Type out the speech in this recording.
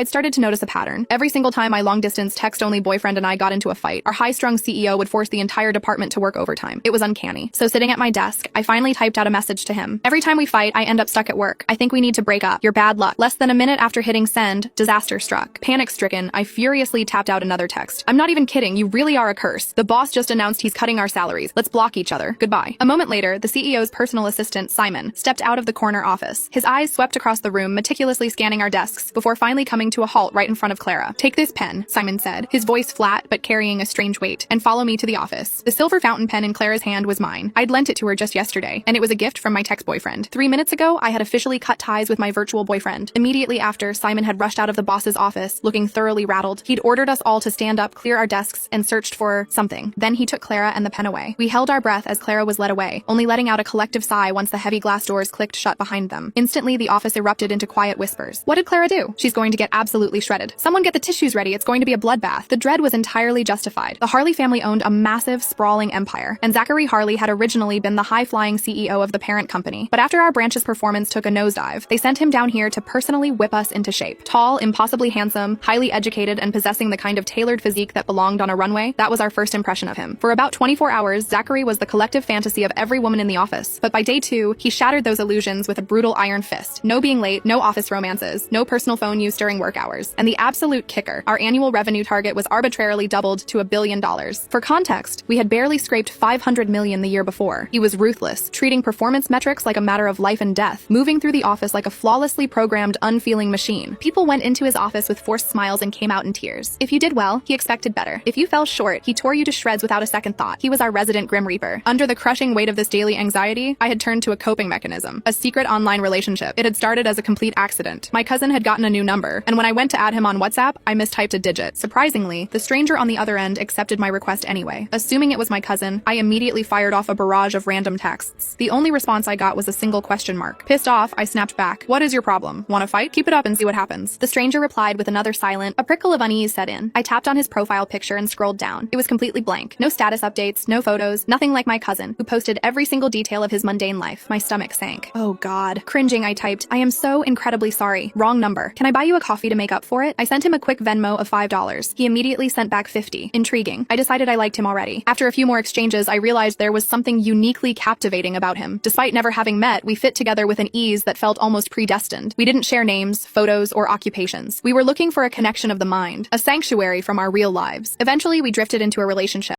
I'd started to notice a pattern. Every single time my long-distance text-only boyfriend and I got into a fight, our high-strung CEO would force the entire department to work overtime. It was uncanny. So sitting at my desk, I finally typed out a message to him. Every time we fight, I end up stuck at work. I think we need to break up. You're bad luck. Less than a minute after hitting send, disaster struck. Panic-stricken, I furiously tapped out another text. I'm not even kidding. You really are a curse. The boss just announced he's cutting our salaries. Let's block each other. Goodbye. A moment later, the CEO's personal assistant, Simon, stepped out of the corner office. His eyes swept across the room, meticulously scanning our desks before finally coming to a halt right in front of Clara. Take this pen, Simon said, his voice flat but carrying a strange weight, and follow me to the office. The silver fountain pen in Clara's hand was mine. I'd lent it to her just yesterday, and it was a gift from my ex-boyfriend. 3 minutes ago, I had officially cut ties with my virtual boyfriend. Immediately after, Simon had rushed out of the boss's office, looking thoroughly rattled. He'd ordered us all to stand up, clear our desks, and searched for something. Then he took Clara and the pen away. We held our breath as Clara was led away, only letting out a collective sigh once the heavy glass doors clicked shut behind them. Instantly, the office erupted into quiet whispers. What did Clara do? She's going to get absolutely shredded. Someone get the tissues ready. It's going to be a bloodbath. The dread was entirely justified. The Harley family owned a massive, sprawling empire, and Zachary Harley had originally been the high-flying CEO of the parent company. But after our branch's performance took a nosedive, they sent him down here to personally whip us into shape. Tall, impossibly handsome, highly educated, and possessing the kind of tailored physique that belonged on a runway, that was our first impression of him. For about 24 hours, Zachary was the collective fantasy of every woman in the office. But by day 2, he shattered those illusions with a brutal iron fist. No being late, no office romances, no personal phone use during work hours. And the absolute kicker, our annual revenue target was arbitrarily doubled to $1 billion. For context, we had barely scraped 500 million the year before. He was ruthless, treating performance metrics like a matter of life and death, moving through the office like a flawlessly programmed, unfeeling machine. People went into his office with forced smiles and came out in tears. If you did well, he expected better. If you fell short, he tore you to shreds without a second thought. He was our resident Grim Reaper. Under the crushing weight of this daily anxiety, I had turned to a coping mechanism, a secret online relationship. It had started as a complete accident. My cousin had gotten a new number, and when I went to add him on WhatsApp, I mistyped a digit. Surprisingly, the stranger on the other end accepted my request anyway. Assuming it was my cousin, I immediately fired off a barrage of random texts. The only response I got was a single question mark. Pissed off, I snapped back. What is your problem? Want to fight? Keep it up and see what happens. The stranger replied with another silent. A prickle of unease set in. I tapped on his profile picture and scrolled down. It was completely blank. No status updates, no photos, nothing like my cousin, who posted every single detail of his mundane life. My stomach sank. Oh God. Cringing, I typed, I am so incredibly sorry. Wrong number. Can I buy you a coffee to make up for it? I sent him a quick Venmo of $5. He immediately sent back 50. Intriguing. I decided I liked him already. After a few more exchanges, I realized there was something uniquely captivating about him. Despite never having met, we fit together with an ease that felt almost predestined. We didn't share names, photos, or occupations. We were looking for a connection of the mind, a sanctuary from our real lives. Eventually, we drifted into a relationship.